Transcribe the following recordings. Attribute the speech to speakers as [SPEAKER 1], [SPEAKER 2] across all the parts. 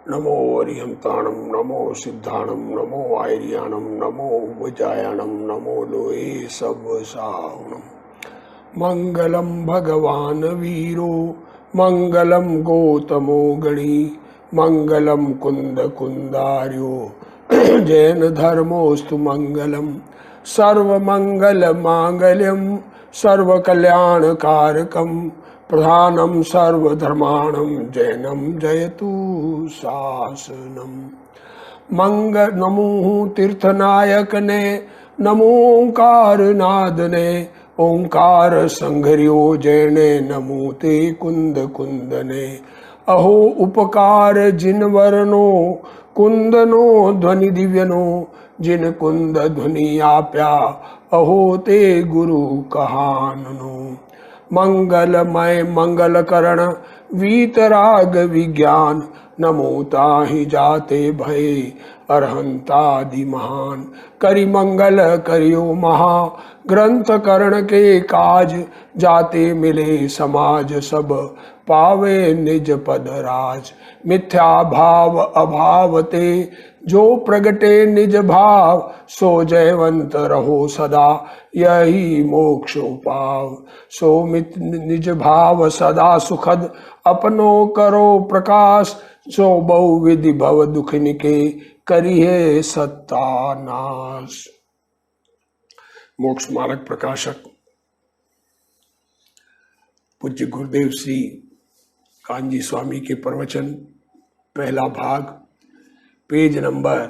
[SPEAKER 1] नमो अरिहंताणं नमो सिद्धाणं नमो आयर्याणं नमो वजायाणं नमो लोये सवसाहुणं। मंगलम भगवान वीरो मंगलम गौतमो गणी मंगलम कुंद कुंदार्यो जैन धर्मोस्तु मंगलम सर्वमंगल मांगल्यम सर्वकल्याणकारकम प्रधानम सर्वधर्माणं जैनम जयतु शासनम। नमो तीर्थनायक ने नमो ओंकार नाद ने ओंकार संघर्यो जैने नमो ते कुंद कुंदने। अहो उपकार जिन वरनो कुंदनो ध्वनि दिव्यनो जिन कुंद ध्वनि आप्या अहो ते गुरु कहाननो। मंगलमय मंगल करण वीतराग विज्ञान नमो ताहि जाते भय अरहंतादि महान। करि मंगल करियो महा ग्रंथ करण के काज जाते मिले समाज सब पावे निज पद राज। मिथ्या भाव अभाव ते जो प्रगटे निज भाव सो जयवंत रहो सदा यही मोक्ष उपाव। सो निज भाव सदा सुखद अपनो करो प्रकाश सो बहुविधि भव दुख निके करिए सत्तानाश। मोक्ष मार्ग प्रकाशक पूज्य गुरुदेव श्री कांजी स्वामी के प्रवचन पहला भाग पेज नंबर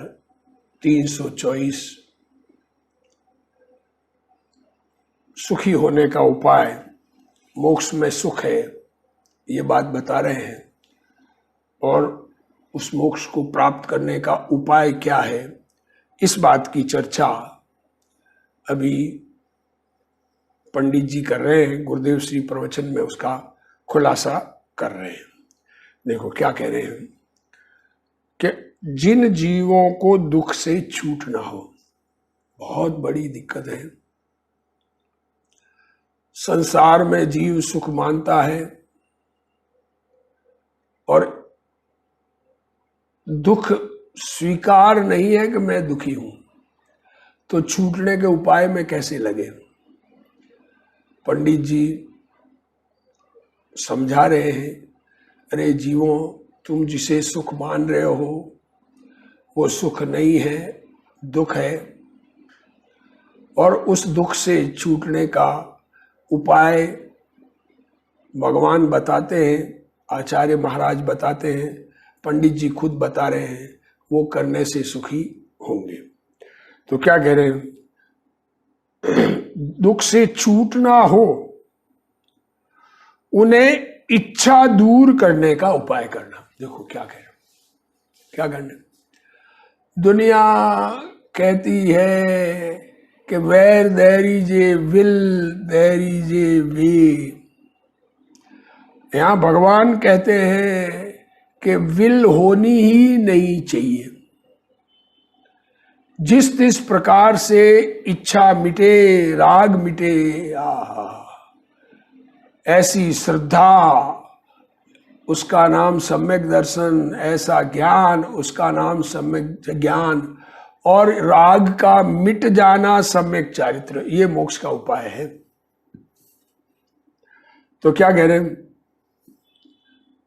[SPEAKER 1] 324 सुखी होने का उपाय। मोक्ष में सुख है ये बात बता रहे हैं और उस मोक्ष को प्राप्त करने का उपाय क्या है इस बात की चर्चा अभी पंडित जी कर रहे हैं। गुरुदेव श्री प्रवचन में उसका खुलासा कर रहे हैं। देखो क्या कह रहे हैं कि जिन जीवों को दुख से छूट ना हो, बहुत बड़ी दिक्कत है। संसार में जीव सुख मानता है और दुख स्वीकार नहीं है कि मैं दुखी हूं, तो छूटने के उपाय में कैसे लगे। पंडित जी समझा रहे हैं, अरे जीवों तुम जिसे सुख मान रहे हो वो सुख नहीं है, दुख है। और उस दुख से छूटने का उपाय भगवान बताते हैं, आचार्य महाराज बताते हैं, पंडित जी खुद बता रहे हैं, वो करने से सुखी होंगे। तो क्या कह रहे हैं, दुख से छूटना हो उन्हें इच्छा दूर करने का उपाय करना। देखो क्या कह रहे हैं, क्या करना। दुनिया कहती है कि where there is a will there is a way. यहां भगवान कहते हैं कि विल होनी ही नहीं चाहिए। जिस प्रकार से इच्छा मिटे राग मिटे, ऐसी श्रद्धा उसका नाम सम्यक दर्शन, ऐसा ज्ञान उसका नाम सम्यक ज्ञान, और राग का मिट जाना सम्यक चारित्र, ये मोक्ष का उपाय है। तो क्या कह रहे हैं,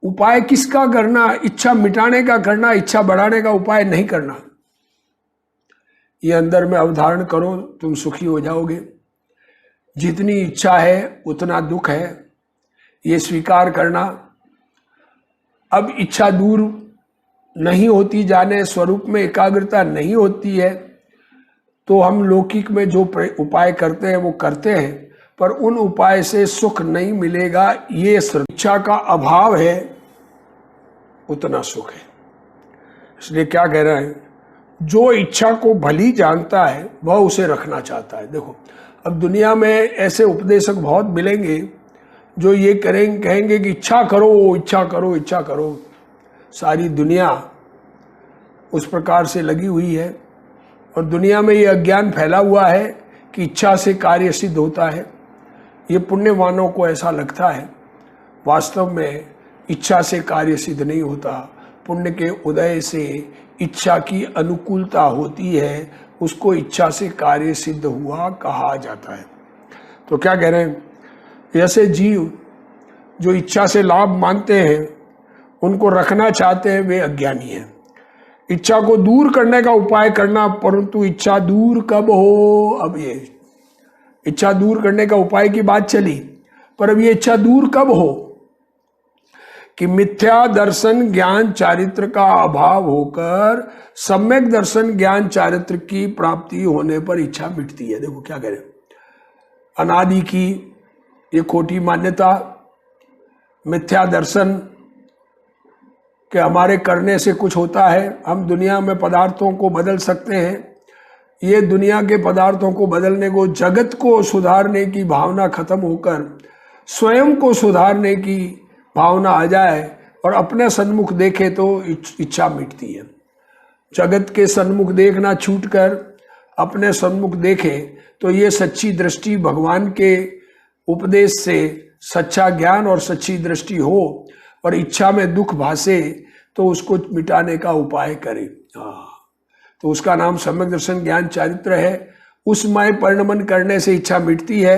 [SPEAKER 1] उपाय किसका करना, इच्छा मिटाने का करना, इच्छा बढ़ाने का उपाय नहीं करना। ये अंदर में अवधारण करो, तुम सुखी हो जाओगे। जितनी इच्छा है उतना दुख है, ये स्वीकार करना। अब इच्छा दूर नहीं होती जाने, स्वरूप में एकाग्रता नहीं होती है, तो हम लौकिक में जो उपाय करते हैं वो करते हैं, पर उन उपाय से सुख नहीं मिलेगा। ये इच्छा का अभाव है उतना सुख है। इसलिए क्या कह रहा है, जो इच्छा को भली जानता है वह उसे रखना चाहता है। देखो अब दुनिया में ऐसे उपदेशक बहुत मिलेंगे जो ये कहेंगे कि इच्छा करो इच्छा करो इच्छा करो। सारी दुनिया उस प्रकार से लगी हुई है और दुनिया में ये अज्ञान फैला हुआ है कि इच्छा से कार्य सिद्ध होता है। ये पुण्यवानों को ऐसा लगता है, वास्तव में इच्छा से कार्य सिद्ध नहीं होता। पुण्य के उदय से इच्छा की अनुकूलता होती है, उसको इच्छा से कार्य सिद्ध हुआ कहा जाता है। तो क्या कह रहे हैं, ऐसे जीव जो इच्छा से लाभ मानते हैं, उनको रखना चाहते हैं, वे अज्ञानी हैं। इच्छा को दूर करने का उपाय करना, परंतु इच्छा दूर कब हो, अब ये इच्छा दूर करने का उपाय की बात चली, पर अब ये इच्छा दूर कब हो कि मिथ्या दर्शन ज्ञान चारित्र का अभाव होकर सम्यक दर्शन ज्ञान चारित्र की प्राप्ति होने पर इच्छा मिटती है। देखो क्या कह रहे हैं, अनादि की ये खोटी मान्यता, मिथ्या दर्शन कि हमारे करने से कुछ होता है, हम दुनिया में पदार्थों को बदल सकते हैं, ये दुनिया के पदार्थों को बदलने को, जगत को सुधारने की भावना खत्म होकर स्वयं को सुधारने की भावना आ जाए और अपने सन्मुख देखे तो इच्छा मिटती है। जगत के सन्मुख देखना छूटकर अपने सन्मुख देखे तो ये सच्ची दृष्टि भगवान के उपदेश से सच्चा ज्ञान और सच्ची दृष्टि हो और इच्छा में दुख भासे तो उसको मिटाने का उपाय करे। तो उसका नाम सम्यक दर्शन ज्ञान चारित्र है। उसमय परिणमन करने से इच्छा मिटती है।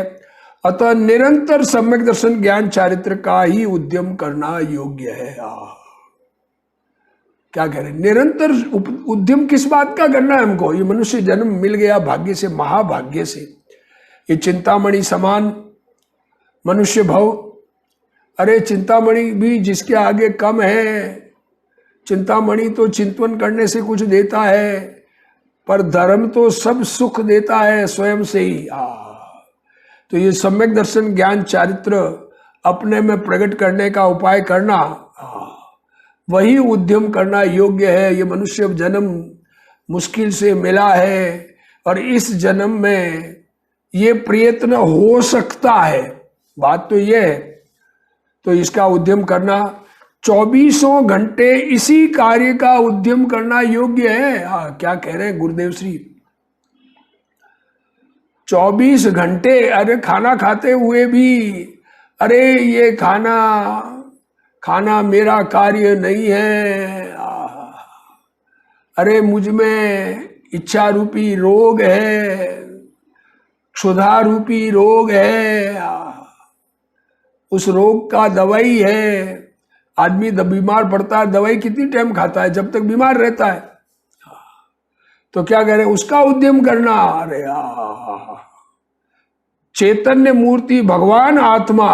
[SPEAKER 1] अतः निरंतर सम्यक दर्शन ज्ञान चारित्र का ही उद्यम करना योग्य है। क्या कह रहे, निरंतर उद्यम किस बात का करना है हमको? ये मनुष्य जन्म मिल गया भाग्य से, महाभाग्य से, ये चिंतामणि समान मनुष्य भव। अरे चिंतामणि भी जिसके आगे कम है, चिंतामणि तो चिंतन करने से कुछ देता है, पर धर्म तो सब सुख देता है स्वयं से ही। तो ये सम्यक दर्शन ज्ञान चारित्र अपने में प्रकट करने का उपाय करना, वही उद्यम करना योग्य है। ये मनुष्य जन्म मुश्किल से मिला है और इस जन्म में ये प्रयत्न हो सकता है, बात तो ये है। तो इसका उद्यम करना, 24 घंटे इसी कार्य का उद्यम करना योग्य है। क्या कह रहे हैं गुरुदेव श्री, 24 घंटे, अरे खाना खाते हुए भी, अरे ये खाना मेरा कार्य नहीं है, अरे मुझ में इच्छा रूपी रोग है, क्षुधा रूपी रोग है, उस रोग का दवाई है। आदमी बीमार पड़ता है, दवाई कितनी टाइम खाता है? जब तक बीमार रहता है। तो क्या कह रहे हैं, उसका उद्यम करना। अरे चैतन्य मूर्ति भगवान आत्मा,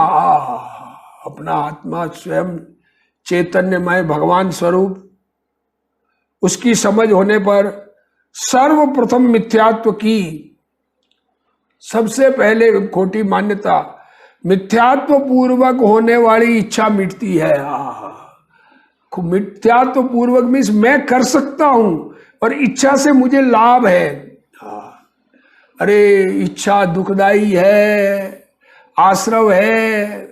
[SPEAKER 1] अपना आत्मा स्वयं चैतन्यमय भगवान स्वरूप, उसकी समझ होने पर सर्वप्रथम मिथ्यात्व की सबसे पहले खोटी मान्यता, मिथ्यात्व पूर्वक होने वाली इच्छा मिटती है। मिथ्यात्व पूर्वक मीन्स मैं कर सकता हूं और इच्छा से मुझे लाभ है। अरे इच्छा दुखदाई है, आश्रव है।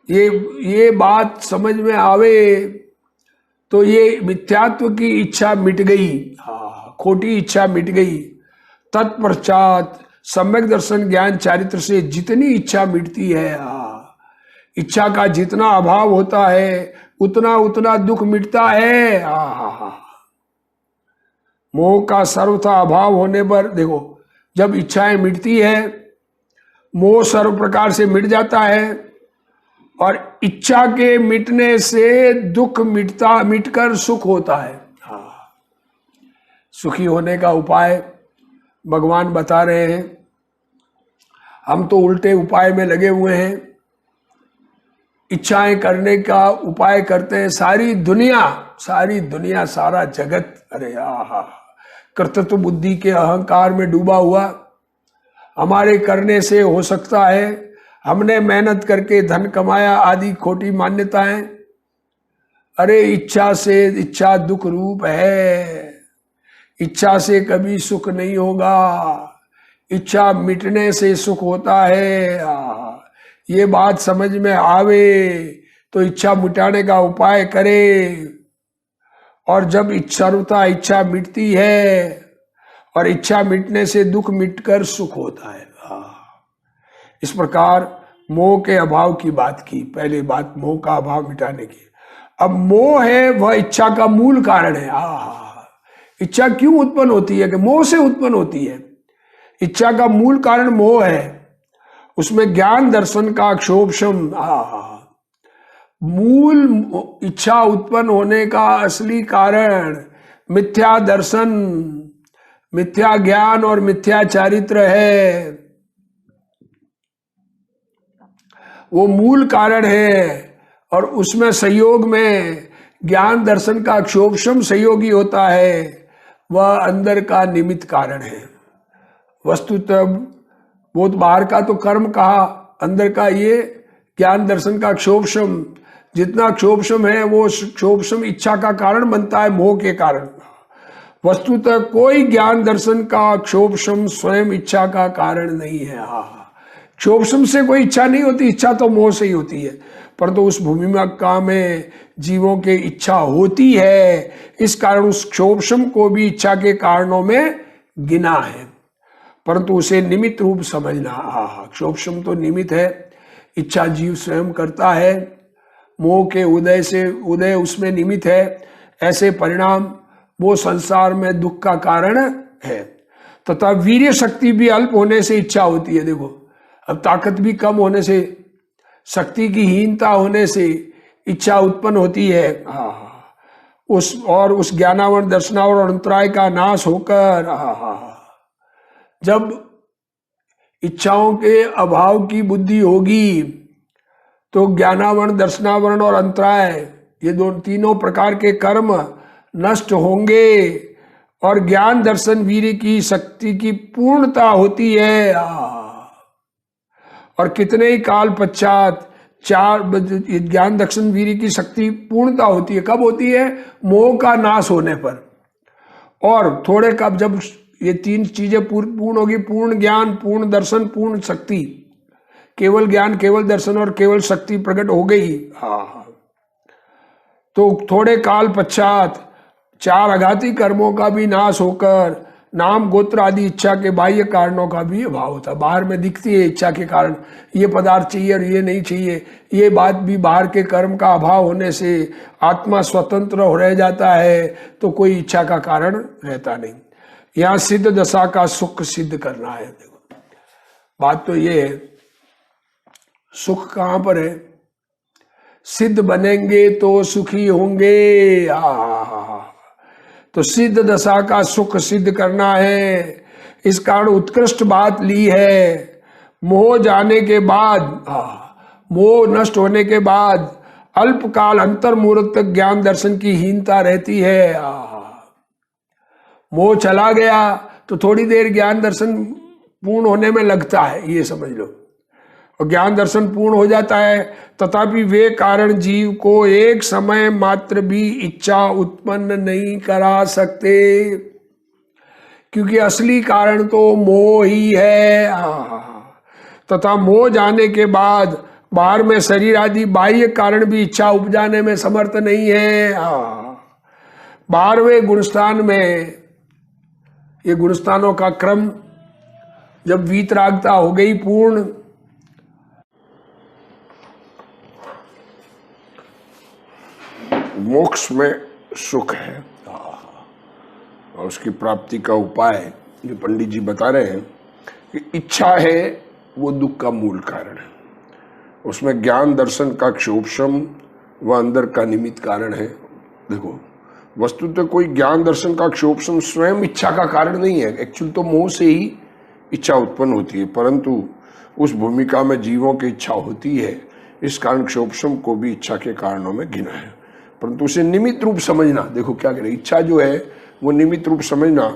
[SPEAKER 1] ये बात समझ में आवे तो ये मिथ्यात्व की इच्छा मिट गई, खोटी इच्छा मिट गई। तत्पश्चात सम्यक दर्शन ज्ञान चारित्र से जितनी इच्छा मिटती है, इच्छा का जितना अभाव होता है उतना उतना दुख मिटता है। मोह का सर्वथा अभाव होने पर, देखो जब इच्छाएं मिटती है, मोह सर्व प्रकार से मिट जाता है और इच्छा के मिटने से दुख मिटकर सुख होता है। सुखी होने का उपाय भगवान बता रहे हैं। हम तो उल्टे उपाय में लगे हुए हैं, इच्छाएं करने का उपाय करते हैं। सारी दुनिया सारा जगत, अरे कर्तृत्व बुद्धि के अहंकार में डूबा हुआ। हमारे करने से हो सकता है, हमने मेहनत करके धन कमाया आदि खोटी मान्यताएं। अरे इच्छा दुख रूप है, इच्छा से कभी सुख नहीं होगा, इच्छा मिटने से सुख होता है। ये बात समझ में आवे तो इच्छा मिटाने का उपाय करे। और जब इच्छा मिटती है और इच्छा मिटने से दुख मिटकर सुख होता है। इस प्रकार मोह के अभाव की बात की, पहले बात मोह का अभाव मिटाने की। अब मोह है वह इच्छा का मूल कारण है। इच्छा क्यों उत्पन्न होती है? कि मोह से उत्पन्न होती है। इच्छा का मूल कारण मोह है, उसमें ज्ञान दर्शन का क्षोभशम। मूल इच्छा उत्पन्न होने का असली कारण मिथ्या दर्शन, मिथ्या ज्ञान और मिथ्या चारित्र है। वो मूल कारण है और उसमें संयोग में ज्ञान दर्शन का क्षोभशम सहयोगी होता है, वह अंदर का निमित्त कारण है। वस्तुतः बहुत बाहर का तो कर्म कहा, अंदर का ये ज्ञान दर्शन का क्षोभशम, जितना क्षोभशम है वो क्षोभशम इच्छा का कारण बनता है, मोह के कारण। वस्तुतः कोई ज्ञान दर्शन का क्षोभशम स्वयं इच्छा का कारण नहीं है। क्षोभशम से कोई इच्छा नहीं होती, इच्छा तो मोह से ही होती है, परंतु उस भूमिका में जीवों के इच्छा होती है, इस कारण उस क्षोभशम को भी इच्छा के कारणों में गिना है, परंतु उसे निमित्त रूप समझना। क्षोभशम तो निमित्त है, इच्छा जीव स्वयं करता है, मोह के उदय उसमें निमित्त है। ऐसे परिणाम वो संसार में दुख का कारण है। तथा वीर्य शक्ति भी अल्प होने से इच्छा होती है। देखो, अब ताकत भी कम होने से, शक्ति की हीनता होने से इच्छा उत्पन्न होती है। उस ज्ञानावरण दर्शनावरण और अंतराय का नाश होकर जब इच्छाओं के अभाव की बुद्धि होगी तो ज्ञानावरण दर्शनावरण और अंतराय, ये तीनों प्रकार के कर्म नष्ट होंगे और ज्ञान दर्शन वीर्य की शक्ति की पूर्णता होती है। और कितने ही काल पश्चात ज्ञान दर्शन वीर्य की शक्ति पूर्णता होती है। कब होती है? मोह का नाश होने पर। और थोड़े कब जब ये तीन चीजें पूर्ण होगी, पूर्ण ज्ञान, पूर्ण दर्शन, पूर्ण शक्ति, केवल ज्ञान, केवल दर्शन और केवल शक्ति प्रकट हो गई, तो थोड़े काल पश्चात चार आघाती कर्मों का भी नाश होकर नाम गोत्र आदि इच्छा के बाह्य कारणों का भी अभाव होता है। बाहर में दिखती है इच्छा के कारण, ये पदार्थ चाहिए और ये नहीं चाहिए, ये बात भी बाहर के कर्म का अभाव होने से आत्मा स्वतंत्र हो रह जाता है, तो कोई इच्छा का कारण रहता नहीं। यहाँ सिद्ध दशा का सुख सिद्ध करना है। देखो, बात तो ये है, सुख कहाँ पर है? सिद्ध बनेंगे तो सुखी होंगे। तो सिद्ध दशा का सुख सिद्ध करना है, इस कारण उत्कृष्ट बात ली है। मोह जाने के बाद, मोह नष्ट होने के बाद अल्पकाल अंतर्मुहूर्त तक ज्ञान दर्शन की हीनता रहती है। मोह चला गया तो थोड़ी देर ज्ञान दर्शन पूर्ण होने में लगता है, ये समझ लो, और ज्ञान दर्शन पूर्ण हो जाता है, तथापि वे कारण जीव को एक समय मात्र भी इच्छा उत्पन्न नहीं करा सकते, क्योंकि असली कारण तो मोह ही है। तथा मोह जाने के बाद बाहर में शरीर आदि बाह्य कारण भी इच्छा उपजाने में समर्थ नहीं है। 12वें गुणस्थान में, ये गुणस्थानों का क्रम, जब वीतरागता हो गई पूर्ण, मोक्ष में सुख है और उसकी प्राप्ति का उपाय जो पंडित जी बता रहे हैं कि इच्छा है वो दुख का मूल कारण है। उसमें ज्ञान दर्शन का क्षोभशम वह अंदर का निमित्त कारण है। देखो, वस्तुतः कोई ज्ञान दर्शन का क्षोभशम स्वयं इच्छा का कारण नहीं है। एक्चुअल तो मोह से ही इच्छा उत्पन्न होती है, परंतु उस भूमिका में जीवों की इच्छा होती है, इस कारण क्षोभशम को भी इच्छा के कारणों में गिना है, परंतु उसे निमित्त रूप समझना। देखो क्या करें, इच्छा जो है वो निमित्त रूप समझना।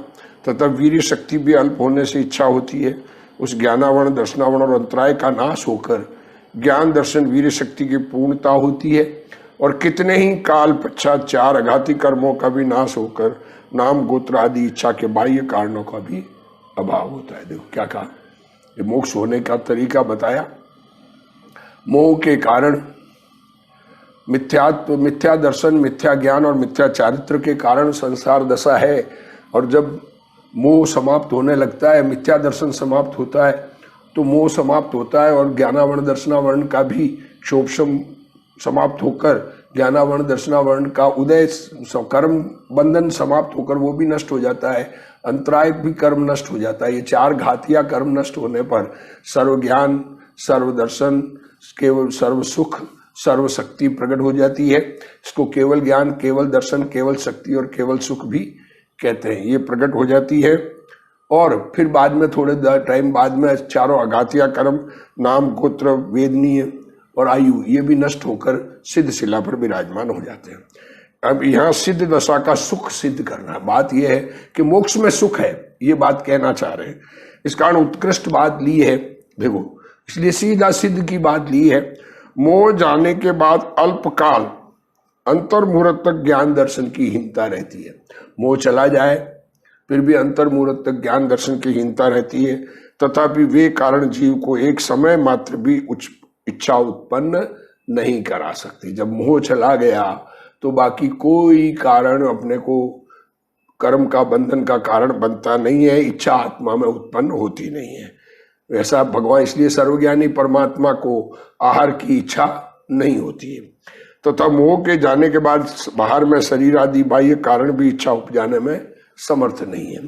[SPEAKER 1] तथा वीर्य शक्ति भी अल्प होने से इच्छा होती है, उस ज्ञानावरण दर्शनावरण और अंतराय का नाश होकर ज्ञान दर्शन वीर्य शक्ति की पूर्णता होती है, और कितने ही काल पश्चात चार आघाती कर्मों का भी नाश होकर नाम गोत्र आदि इच्छा के बाह्य कारणों का भी अभाव होता है। देखो क्या कहा, ये मोक्ष होने का तरीका बताया। मोह के कारण मिथ्या दर्शन, मिथ्या ज्ञान और मिथ्या चारित्र के कारण संसार दशा है, और जब मोह समाप्त होने लगता है, मिथ्या दर्शन समाप्त होता है, तो मोह समाप्त होता है और ज्ञानावरण दर्शनावरण का भी क्षोभशम समाप्त होकर ज्ञानावरण दर्शनावरण का उदय, कर्म बंधन समाप्त होकर वो भी नष्ट हो जाता है, अंतराय भी कर्म नष्ट हो जाता है। ये चार घातिया कर्म नष्ट होने पर सर्व ज्ञान, सर्व दर्शन, केवल सर्व सुख, सर्व शक्ति प्रकट हो जाती है। इसको केवल ज्ञान, केवल दर्शन, केवल शक्ति और केवल सुख भी कहते हैं। ये प्रकट हो जाती है और फिर बाद में थोड़े टाइम बाद में चारों अघातिया कर्म, नाम, गोत्र, वेदनीय और आयु, ये भी नष्ट होकर सिद्ध शिला पर विराजमान हो जाते हैं। अब यहाँ सिद्ध दशा का सुख सिद्ध करना, बात यह है कि मोक्ष में सुख है, ये बात कहना चाह रहे हैं। इस कारण उत्कृष्ट बात ली है, देखो, इसलिए सीधा सिद्ध की बात ली है। मोह जाने के बाद अल्पकाल अंतर्मुहूर्त तक ज्ञान दर्शन की हीनता रहती है। मोह चला जाए फिर भी अंतर्मुहूर्त तक ज्ञान दर्शन की हीनता रहती है। तथापि वे कारण जीव को एक समय मात्र भी उच्च इच्छा उत्पन्न नहीं करा सकती। जब मोह चला गया तो बाकी कोई कारण अपने को कर्म का बंधन का कारण बनता नहीं है, इच्छा आत्मा में उत्पन्न होती नहीं है। वैसा भगवान, इसलिए सर्वज्ञानी परमात्मा को आहार की इच्छा नहीं होती है। तथा मोह के जाने के बाद बाहर में शरीर आदि बाह्य कारण भी इच्छा उपजाने में समर्थ नहीं है।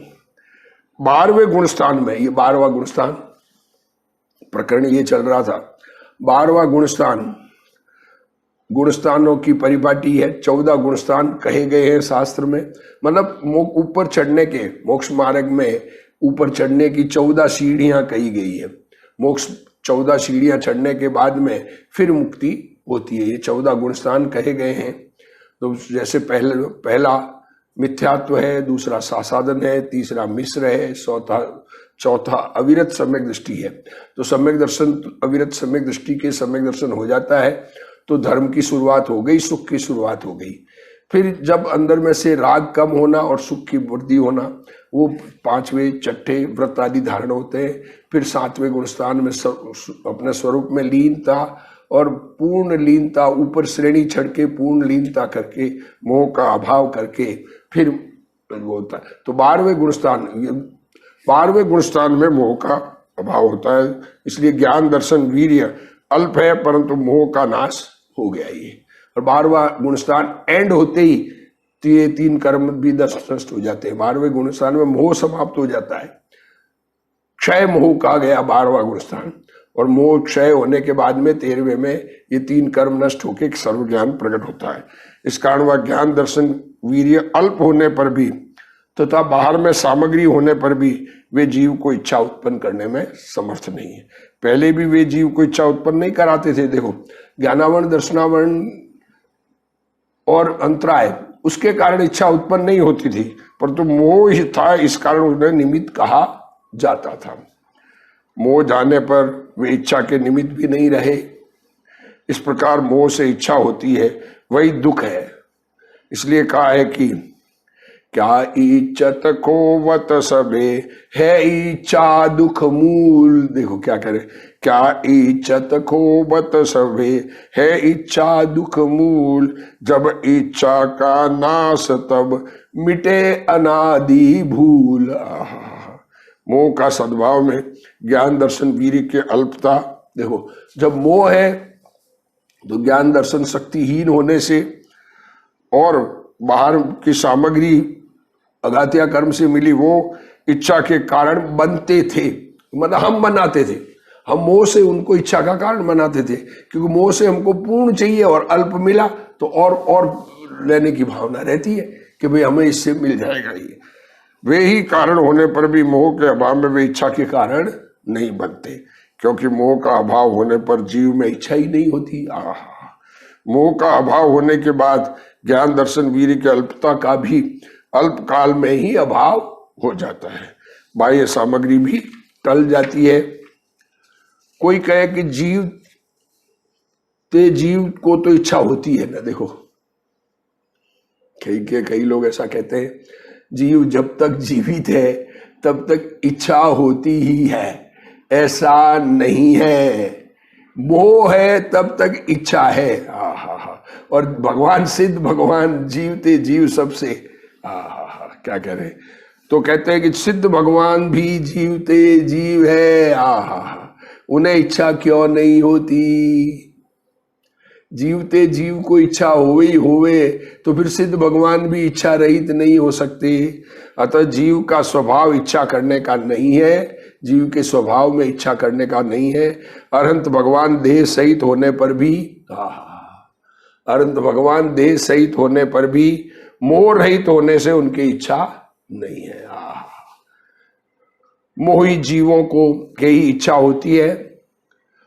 [SPEAKER 1] 12वें गुणस्थान में, ये 12वां गुणस्थान प्रकरण ये चल रहा था। 12वां गुणस्थान, गुणस्थानों की परिपाटी है। 14 गुणस्थान कहे गए हैं शास्त्र में, मतलब ऊपर चढ़ने के, मोक्ष मार्ग में ऊपर चढ़ने की 14 सीढ़ियां कही गई है। मोक्ष 14 सीढ़ियां चढ़ने के बाद में फिर मुक्ति होती है। ये 14 गुणस्थान कहे गए हैं। तो जैसे पहला मिथ्यात्व है, दूसरा सासाधन है, तीसरा मिश्र है, चौथा अविरत सम्यक दृष्टि है। तो सम्यक दर्शन, अविरत सम्यक दृष्टि के सम्यक दर्शन हो जाता है तो धर्म की शुरुआत हो गई, सुख की शुरुआत हो गई। फिर जब अंदर में से राग कम होना और सुख की वृद्धि होना, वो 5वें छठे व्रत आदि धारण होते हैं। फिर 7वें गुणस्थान में अपने स्वरूप में लीनता और पूर्ण लीनता, ऊपर श्रेणी चढ़ के पूर्ण लीनता करके, मोह का अभाव करके फिर वो होता है। तो 12वें गुणस्थान में मोह का अभाव होता है। इसलिए ज्ञान दर्शन वीर्य अल्प है, परंतु मोह का नाश हो गया ये। और 12वां गुणस्थान एंड होते ही ये 3 कर्म भी नष्ट हो जाते हैं। 12वें गुणस्थान में मोह समाप्त हो जाता है। क्षय मोह कहा गया 12वां गुणस्थान, और मोह क्षय होने के बाद में 13वें में ये 3 कर्म नष्ट होकर सर्व ज्ञान प्रकट होता है। इस कारण वह ज्ञान दर्शन वीर्य अल्प होने पर भी तथा बाहर में सामग्री होने पर भी वे जीव को इच्छा उत्पन्न करने में समर्थ नहीं है। पहले भी वे जीव को इच्छा उत्पन्न नहीं कराते थे। देखो, ज्ञानावरण, दर्शनावरण और अंतराय, उसके कारण इच्छा उत्पन्न नहीं होती थी, परंतु मोह ही था, इस कारण उन्हें निमित्त कहा जाता था। मोह जाने पर वे इच्छा के निमित्त भी नहीं रहे। इस प्रकार मोह से इच्छा होती है, वही दुख है। इसलिए कहा है कि क्या इच्छत खोवत सबे, है इच्छा दुख मूल। देखो क्या करे, क्या इच्छत खोवत सबे, है इच्छा दुख मूल। जब इच्छा का नाश तब मिटे अनादि भूल। मोह का सद्भाव में ज्ञान दर्शन वीर्य के अल्पता। देखो, जब मोह है तो ज्ञान दर्शन शक्तिहीन होने से और बाहर की सामग्री अघातिया कर्म से मिली, वो इच्छा के कारण बनते थे, मतलब हम बनाते थे। हम मोह से उनको इच्छा का कारण बनाते थे, क्योंकि मोह से हमको पूर्ण चाहिए और अल्प मिला तो और लेने की भावना रहती है कि भाई हमें इससे मिल जाएगा। ये वे ही कारण होने पर भी मोह के अभाव में वे इच्छा के कारण नहीं बनते, क्योंकि मोह का अभाव होने पर जीव में इच्छा ही नहीं होती। मोह का अभाव होने के बाद ज्ञान दर्शन वीर्य की अल्पता का भी अल्प काल में ही अभाव हो जाता है। बाह्य सामग्री भी टल जाती है। कोई कहे कि जीव को तो इच्छा होती है ना। देखो, कई लोग ऐसा कहते हैं, जीव जब तक जीवित है तब तक इच्छा होती ही है। ऐसा नहीं है, मोह है तब तक इच्छा है। और भगवान सिद्ध, भगवान जीवते जीव सबसे, क्या कह रहे, तो कहते हैं कि सिद्ध भगवान भी जीवते जीव है। उन्हें इच्छा क्यों नहीं होती? जीवते जीव को इच्छा होवे ही होवे, तो फिर सिद्ध भगवान भी इच्छा रहित नहीं हो सकते। अतः जीव का स्वभाव इच्छा करने का नहीं है, जीव के स्वभाव में इच्छा करने का नहीं है। अरहंत भगवान देह सहित होने पर भी, अरहंत भगवान देह सहित होने पर भी मोह रहित होने से उनकी इच्छा नहीं है। मोही जीवों को के ही इच्छा होती है,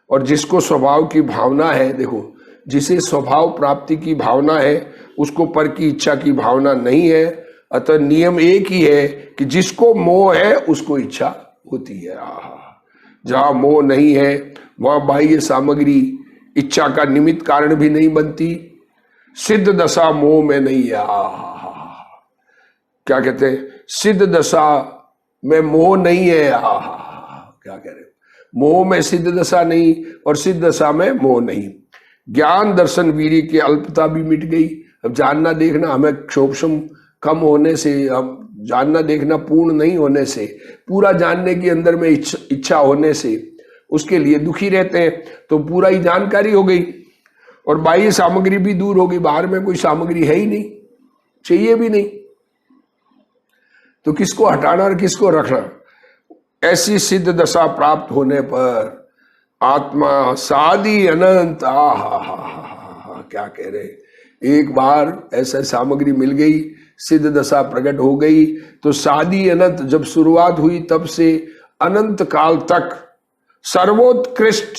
[SPEAKER 1] और जिसको स्वभाव की भावना है, देखो जिसे स्वभाव प्राप्ति की भावना है उसको पर की इच्छा की भावना नहीं है। अतः नियम एक ही है कि जिसको मोह है उसको इच्छा होती है। जहां मोह नहीं है वहां बाह्य सामग्री इच्छा का निमित्त कारण भी नहीं बनती। सिद्ध दशा मोह में नहीं है। क्या कहते हैं, सिद्ध दशा में मोह नहीं है। क्या कह रहे, मोह में सिद्ध दशा नहीं और सिद्ध दशा में मोह नहीं। ज्ञान दर्शन वीर्य की अल्पता भी मिट गई। अब जानना देखना हमें क्षोभम कम होने से, हम जानना देखना पूर्ण नहीं होने से, पूरा जानने के अंदर में इच्छा होने से उसके लिए दुखी रहते हैं। तो पूरा ही जानकारी हो गई और बाह्य सामग्री भी दूर हो गई। बाहर में कोई सामग्री है ही नहीं, चाहिए भी नहीं, तो किसको हटाना और किसको रखना। ऐसी सिद्ध दशा प्राप्त होने पर आत्मा सादी अनंत, क्या कह रहे, एक बार ऐसा सामग्री मिल गई, सिद्ध दशा प्रकट हो गई, तो सादी अनंत जब शुरुआत हुई तब से अनंत काल तक सर्वोत्कृष्ट,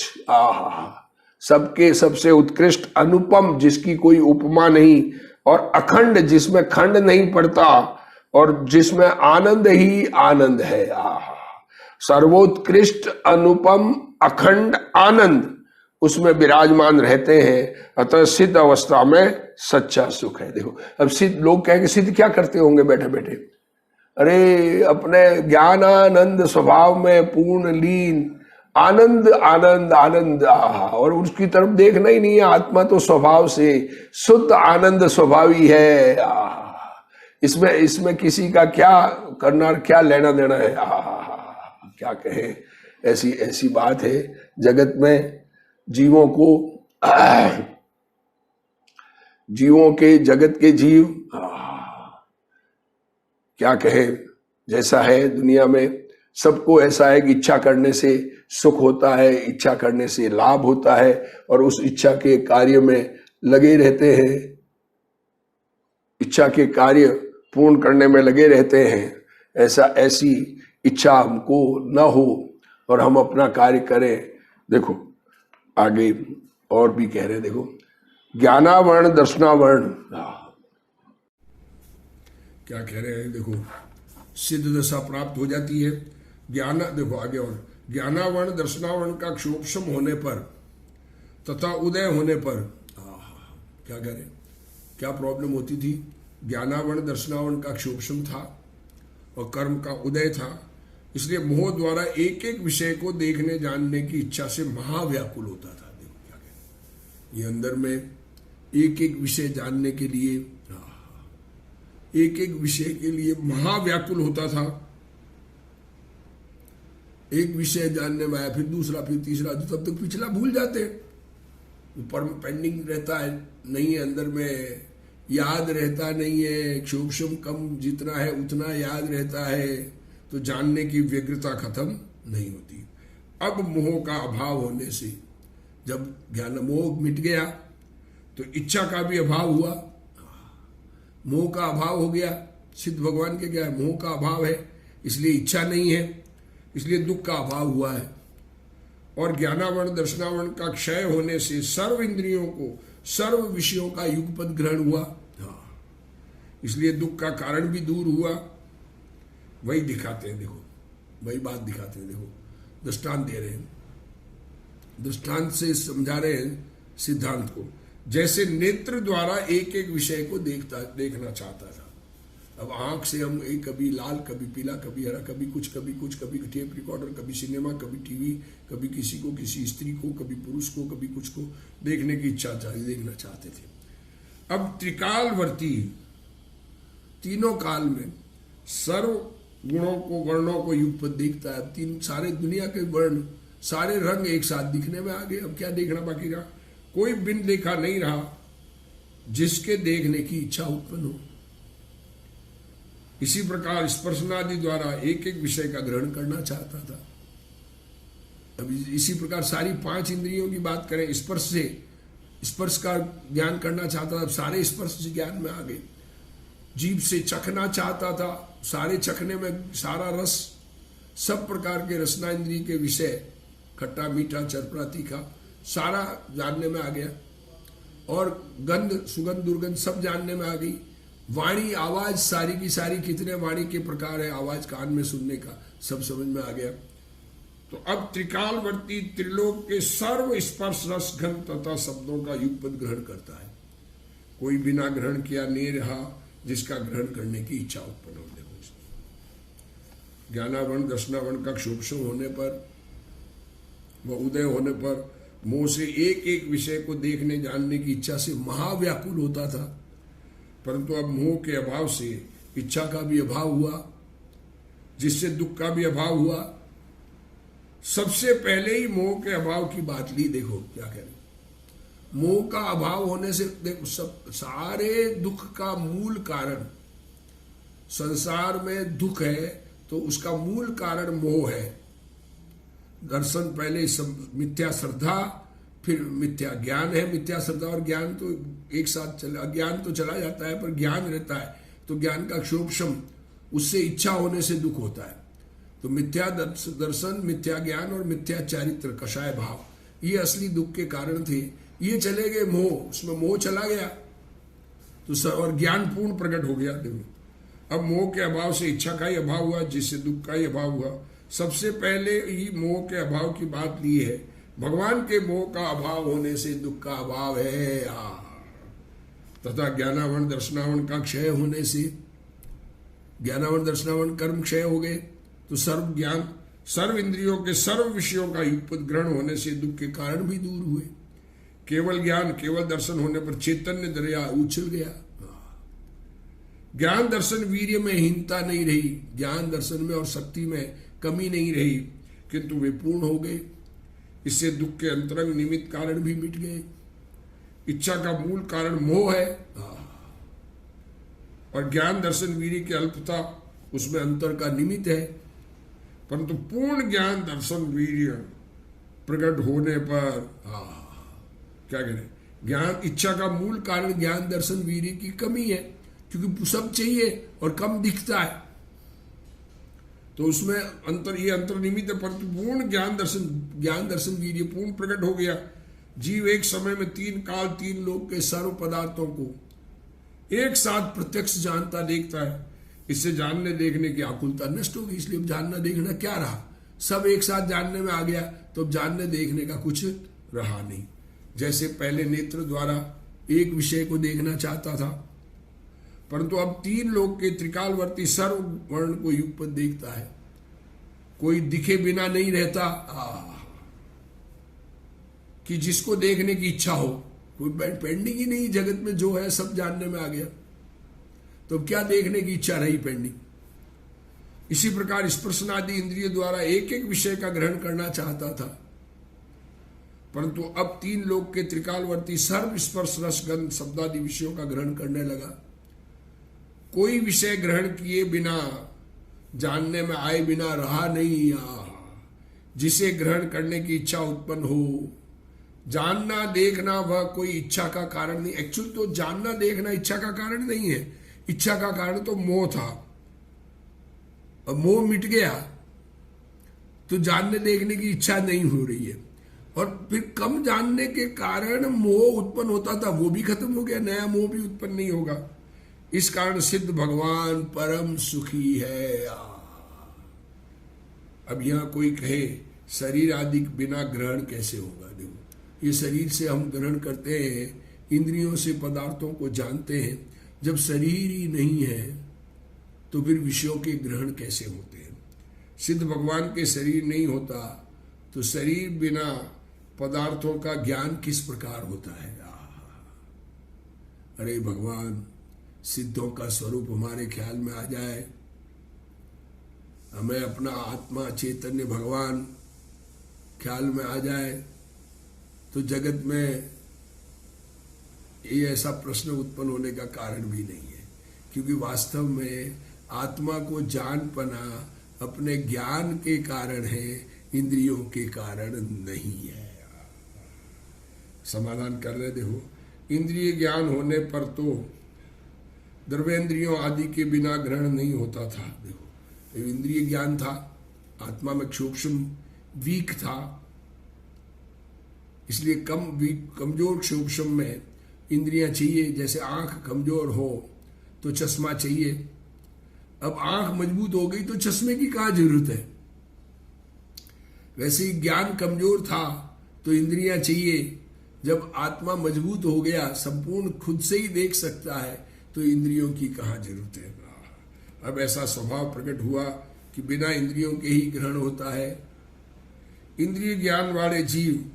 [SPEAKER 1] सबके सबसे उत्कृष्ट, अनुपम जिसकी कोई उपमा नहीं, और अखंड जिसमें खंड नहीं पड़ता, और जिसमें आनंद ही आनंद है। सर्वोत्कृष्ट अनुपम अखंड आनंद उसमें विराजमान रहते हैं। अतः सिद्ध अवस्था में सच्चा सुख है। देखो अब सिद्ध लोग कहेंगे सिद्ध क्या करते होंगे बैठे बैठे, अरे अपने ज्ञानानंद स्वभाव में पूर्ण लीन, आनंद आनंद आनंद, और उसकी तरफ देखना ही नहीं है। आत्मा तो स्वभाव से शुद्ध आनंद स्वभावी है। इसमें किसी का क्या करना, क्या लेना देना है। क्या कहे, ऐसी ऐसी बात है जगत में। जीवों को, जीवों के, जगत के जीव क्या कहे, जैसा है दुनिया में सबको ऐसा है कि इच्छा करने से सुख होता है, इच्छा करने से लाभ होता है, और उस इच्छा के कार्य में लगे रहते हैं, इच्छा के कार्य पूर्ण करने में लगे रहते हैं। ऐसी इच्छा हमको न हो और हम अपना कार्य करें। देखो आगे और भी कह रहे, देखो ज्ञानावर्ण दर्शनावर्ण, क्या कह रहे हैं, देखो सिद्ध दशा प्राप्त हो जाती है। ज्ञान, देखो आगे और ज्ञानावर्ण दर्शनावर्ण का क्षोभम होने पर तथा उदय होने पर, क्या कह रहे, क्या प्रॉब्लम होती थी। ज्ञानावर्ण दर्शनावर्ण का क्षोभम था और कर्म का उदय था, इसलिए मोह द्वारा एक एक विषय को देखने जानने की इच्छा से महाव्याकुल होता था। देखो क्या कहते, ये अंदर में एक एक विषय जानने के लिए, एक एक विषय के लिए महाव्याकुल होता था। एक विषय जानने में आया, फिर दूसरा, फिर तीसरा, तब तक पिछला भूल जाते, ऊपर में पेंडिंग रहता है, नहीं है, अंदर में याद रहता नहीं है। क्षोभम कम जितना है उतना याद रहता है, तो जानने की व्यग्रता खत्म नहीं होती। अब मोह का अभाव होने से, जब ज्ञान मोह मिट गया तो इच्छा का भी अभाव हुआ, मोह का अभाव हो गया। सिद्ध भगवान के क्या है, मोह का अभाव है, इसलिए इच्छा नहीं है, इसलिए दुख का अभाव हुआ है। और ज्ञानावर्ण दर्शनावर्ण का क्षय होने से सर्व इंद्रियों को, सर्व विषयों का युगपद ग्रहण हुआ, इसलिए दुख का कारण भी दूर हुआ। वही दिखाते हैं, देखो वही बात दिखाते हैं। देखो दृष्टांत दे रहे हैं, दृष्टांत से समझा रहे हैं सिद्धांत को। जैसे नेत्र द्वारा एक एक विषय को देखना चाहता था। अब आंख से हम कभी लाल, कभी पीला, कभी हरा, कभी कुछ, कभी टेप रिकॉर्डर, कभी सिनेमा, कभी टीवी, कभी किसी को, किसी स्त्री को, कभी पुरुष को, कभी कुछ को देखने की इच्छा देखना चाहते थे। अब त्रिकालवर्ती, तीनों काल में सर्व गुणों को, वर्णों को युगपत देखता है। सारे दुनिया के वर्ण, सारे रंग एक साथ दिखने में आ गए। अब क्या देखना बाकी रहा, कोई बिन देखा नहीं रहा जिसके देखने की इच्छा उत्पन्न हो। इसी प्रकार स्पर्शनादि द्वारा एक एक विषय का ग्रहण करना चाहता था। अब इसी प्रकार सारी 5 इंद्रियों की बात करें, स्पर्श से स्पर्श का ज्ञान करना चाहता था, अब सारे स्पर्श से ज्ञान में आ गए। जीभ से चखना चाहता था, सारे चखने में सारा रस, सब प्रकार के रसना इंद्रिय के विषय, खट्टा मीठा चरपरा तीखा, सारा जानने में आ गया। और गंध सुगंध दुर्गंध सब जानने में आ गई। वाणी आवाज सारी की सारी, कितने वाणी के प्रकार है आवाज कान में सुनने का, सब समझ में आ गया। तो अब त्रिकालवर्ती त्रिलोक के सर्व स्पर्श रस गंध तथा शब्दों का युगपद ग्रहण करता है। कोई बिना ग्रहण किया नहीं रहा जिसका ग्रहण करने की इच्छा उत्पन्न हो। देखो, ज्ञानावरण दर्शनावरण का क्षोभ होने पर, वह उदय होने पर मोह से एक एक विषय को देखने जानने की इच्छा से महाव्याकुल होता था, परंतु अब मोह के अभाव से इच्छा का भी अभाव हुआ, जिससे दुख का भी अभाव हुआ। सबसे पहले ही मोह के अभाव की बात ली। देखो क्या कह रहे, मोह का अभाव होने से देखो सब सारे दुख का मूल कारण, संसार में दुख है तो उसका मूल कारण मोह है। दर्शन पहले सब मिथ्या श्रद्धा, फिर मिथ्या ज्ञान है। मिथ्या श्रद्धा और ज्ञान तो एक साथ चला, अज्ञान तो चला जाता है पर ज्ञान रहता है, तो ज्ञान का क्षोभशम, उससे इच्छा होने से दुख होता है। तो मिथ्या दर्शन, मिथ्या ज्ञान और मिथ्या चारित्र, कषाय भाव, ये असली दुख के कारण थे। ये चले गए मोह, उसमें मोह चला गया तो और ज्ञान पूर्ण प्रकट हो गया। देखो अब मोह के अभाव से इच्छा का ही अभाव हुआ, जिससे दुख का ही अभाव हुआ। सबसे पहले ही मोह के अभाव की बात ली है। भगवान के मोह का अभाव होने से दुख का अभाव है। तथा ज्ञानावरण दर्शनावरण का क्षय होने से, ज्ञानावरण दर्शनावरण कर्म क्षय हो गए, तो सर्व ज्ञान सर्व इंद्रियों के सर्व विषयों का युगपद ग्रहण होने से दुख के कारण भी दूर हुए। केवल ज्ञान केवल दर्शन होने पर चैतन्य दरिया उछल गया। ज्ञान दर्शन वीर्य में हीनता नहीं रही, ज्ञान दर्शन में और शक्ति में कमी नहीं रही, किंतु वे पूर्ण हो गए। इससे दुख के अंतरंग निमित्त कारण भी मिट गए। इच्छा का मूल कारण मोह है और ज्ञान दर्शन वीर्य की अल्पता उसमें अंतर का निमित्त है। परंतु पूर्ण ज्ञान दर्शन वीर्य प्रकट होने पर क्या करें, ज्ञान इच्छा का मूल कारण ज्ञान दर्शन वीर्य की कमी है, क्योंकि सब चाहिए और कम दिखता है, तो उसमें अंतर, ये अंतर निमित्त है। परंतु पूर्ण ज्ञान दर्शन वीर्य पूर्ण प्रकट हो गया। जीव एक समय में 3 काल 3 लोक के सर्व पदार्थों को एक साथ प्रत्यक्ष जानता देखता है। इससे जानने देखने की आकुलता नष्ट होगी। इसलिए अब जानना देखना क्या रहा, सब एक साथ जानने में आ गया, तो अब जानने देखने का कुछ रहा नहीं। जैसे पहले नेत्र द्वारा एक विषय को देखना चाहता था, परंतु अब 3 लोक के त्रिकालवर्ती सर्व वर्ण को युगपद देखता है। कोई दिखे बिना नहीं रहता कि जिसको देखने की इच्छा हो, कोई पेंडिंग ही नहीं, जगत में जो है सब जानने में आ गया, तो क्या देखने की इच्छा रही पेंडिंग। इसी प्रकार स्पर्शनादि इंद्रिय द्वारा एक एक विषय का ग्रहण करना चाहता था, परंतु अब 3 लोक के त्रिकालवर्ती सर्व स्पर्श रस गंध शब्दादि विषयों का ग्रहण करने लगा। कोई विषय ग्रहण किए बिना, जानने में आए बिना रहा नहीं। जिसे ग्रहण करने की इच्छा उत्पन्न हो, जानना देखना वह कोई इच्छा का कारण नहीं। एक्चुअल तो जानना देखना इच्छा का कारण नहीं है, इच्छा का कारण तो मोह था। अब मोह मिट गया तो जानने देखने की इच्छा नहीं हो रही है, और फिर कम जानने के कारण मोह उत्पन्न होता था, वो भी खत्म हो गया, नया मोह भी उत्पन्न नहीं होगा। इस कारण सिद्ध भगवान परम सुखी है। अब यहां कोई कहे शरीर आदि बिना ग्रहण कैसे होगा। देखो, ये शरीर से हम ग्रहण करते हैं, इंद्रियों से पदार्थों को जानते हैं। जब शरीर ही नहीं है तो फिर विषयों के ग्रहण कैसे होते हैं। सिद्ध भगवान के शरीर नहीं होता तो शरीर बिना पदार्थों का ज्ञान किस प्रकार होता है। अरे भगवान, सिद्धों का स्वरूप हमारे ख्याल में आ जाए, हमें अपना आत्मा चैतन्य भगवान ख्याल में आ जाए, तो जगत में ये ऐसा प्रश्न उत्पन्न होने का कारण भी नहीं है, क्योंकि वास्तव में आत्मा को जान पाना अपने ज्ञान के कारण है, इंद्रियों के कारण नहीं है। समाधान कर रहे देखो, इंद्रिय ज्ञान होने पर तो द्रव्येंद्रियों आदि के बिना ग्रहण नहीं होता था। देखो इंद्रिय ज्ञान था, आत्मा में सूक्ष्म वीक था, इसलिए कमजोर सूक्ष्म में इंद्रियां चाहिए। जैसे आंख कमजोर हो तो चश्मा चाहिए, अब आंख मजबूत हो गई तो चश्मे की क्या जरूरत है। वैसे ही ज्ञान कमजोर था तो इंद्रियां चाहिए, जब आत्मा मजबूत हो गया, संपूर्ण खुद से ही देख सकता है, तो इंद्रियों की कहाँ जरूरत है। अब ऐसा स्वभाव प्रकट हुआ कि बिना इंद्रियों के ही ग्रहण होता है। इंद्रिय ज्ञान वाले जीव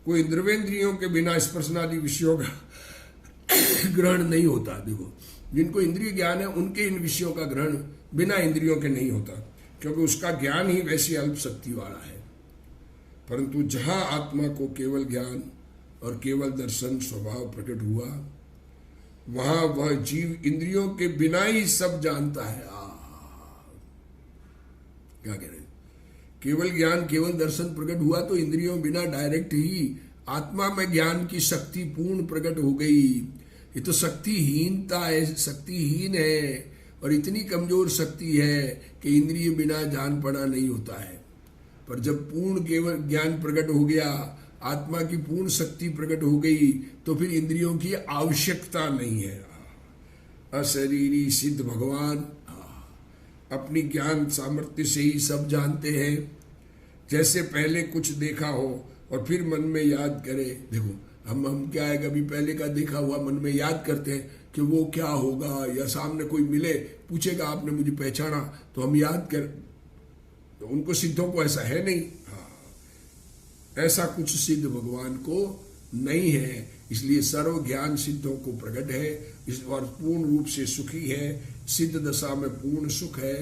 [SPEAKER 1] कोई द्रव्येंद्रियों के बिना स्पर्शनादि विषयों का ग्रहण नहीं होता। देखो जिनको इंद्रिय ज्ञान है उनके इन विषयों का ग्रहण बिना इंद्रियों के नहीं होता, क्योंकि उसका ज्ञान ही वैसी अल्प शक्ति वाला है। परंतु जहां आत्मा को केवल ज्ञान और केवल दर्शन स्वभाव प्रकट हुआ, वहां वह जीव इंद्रियों के बिना ही सब जानता है। क्या कह रहे हैं, केवल ज्ञान केवल दर्शन प्रकट हुआ तो इंद्रियों बिना डायरेक्ट ही आत्मा में ज्ञान की शक्ति पूर्ण प्रकट हो गई। ये तो शक्तिहीनता है, शक्तिहीन है, और इतनी कमजोर शक्ति है कि इंद्रिय बिना जान पड़ा नहीं होता है। पर जब पूर्ण केवल ज्ञान प्रकट हो गया, आत्मा की पूर्ण शक्ति प्रकट हो गई, तो फिर इंद्रियों की आवश्यकता नहीं है। अशरीरी सिद्ध भगवान अपनी ज्ञान सामर्थ्य से ही सब जानते हैं। जैसे पहले कुछ देखा हो और फिर मन में याद करे। देखो हम क्या है, कभी पहले का देखा हुआ मन में याद करते हैं कि वो क्या होगा, या सामने कोई मिले पूछेगा आपने मुझे पहचाना, तो हम याद कर, तो उनको सिद्धों को ऐसा है नहीं। ऐसा कुछ सिद्ध भगवान को नहीं है, इसलिए सर्व ज्ञान सिद्धों को प्रकट है, इस बार पूर्ण रूप से सुखी है, सिद्ध दशा में पूर्ण सुख है।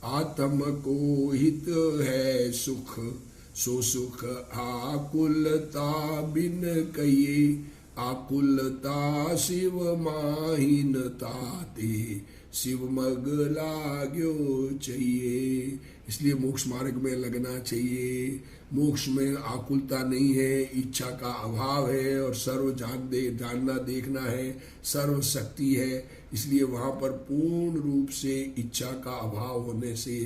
[SPEAKER 1] आत्म को हित है सुख, सो सुख आकुलता बिन कहिए, आकुलता शिव माहिनता ते, शिव मग लाग्यो चाहिए। इसलिए मोक्ष मार्ग में लगना चाहिए। मोक्ष में आकुलता नहीं है, इच्छा का अभाव है, और सर्व जानना देखना है, सर्व शक्ति है। इसलिए वहां पर पूर्ण रूप से इच्छा का अभाव होने से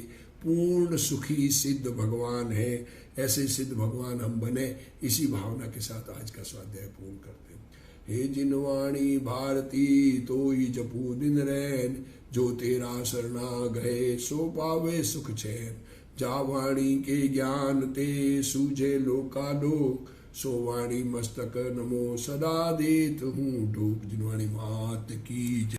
[SPEAKER 1] पूर्ण सुखी सिद्ध भगवान है। ऐसे सिद्ध भगवान हम बने, इसी भावना के साथ आज का स्वाध्याय पूर्ण करते हैं। हे जिनवाणी भारती तो ही जपू दिन रैन, जो तेरा शरणा गए सो पावे सुख चैन। जा वाणी के ज्ञान ते सूझे लोकालोक, सो वाणी मस्तक नमो सदा देत हूँ डोक। जिनवाणी मात की जय।